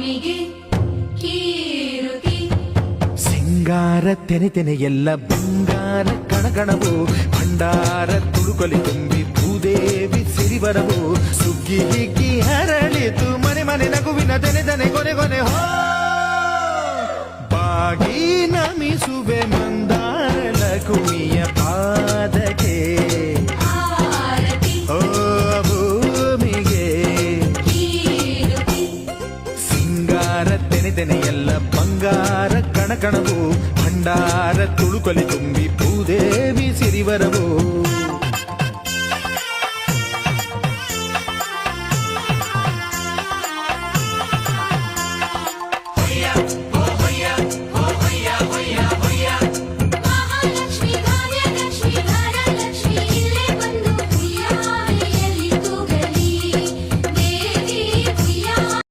ಭೂಮಿಗೆ ಕೀರುತಿ ಸಿಂಗಾರ ತೆನೆ ತೆನೆ ಎಲ್ಲ ಬಂಗಾರ ಕಣಕಣವು ಭಂಡಾರ ತುಳುಕಲಿ ತುಂಬಿ ಭೂದೇವಿ ಸಿರಿವರವು ಸುಗ್ಗಿ ಹಿಗ್ಗಿ ಹರಳಿತು ಮನೆ ಮನೆ ನಗುವಿನ ತೆನೆ ತೆನೆ ಕೊನೆ ಕೊನೆ ಹೋ ಬಾಗಿ ನಮಿಸುವೆ ಮಂದಾರ ಲಕುಮಿಯ ಪಾದಕ್ಕೆ ಆರತಿ ಓ ಭೂಮಿಗೆ ಕೀರುತಿ ಸಿಂಗಾರ ತೆನೆ ತೆನೆ ಎಲ್ಲ ಬಂಗಾರ ಕಣಕಣವು ಭಂಡಾರ ತುಳುಕಲಿ ತುಂಬಿ ಭೂದೇವಿ ಸಿರಿವರವು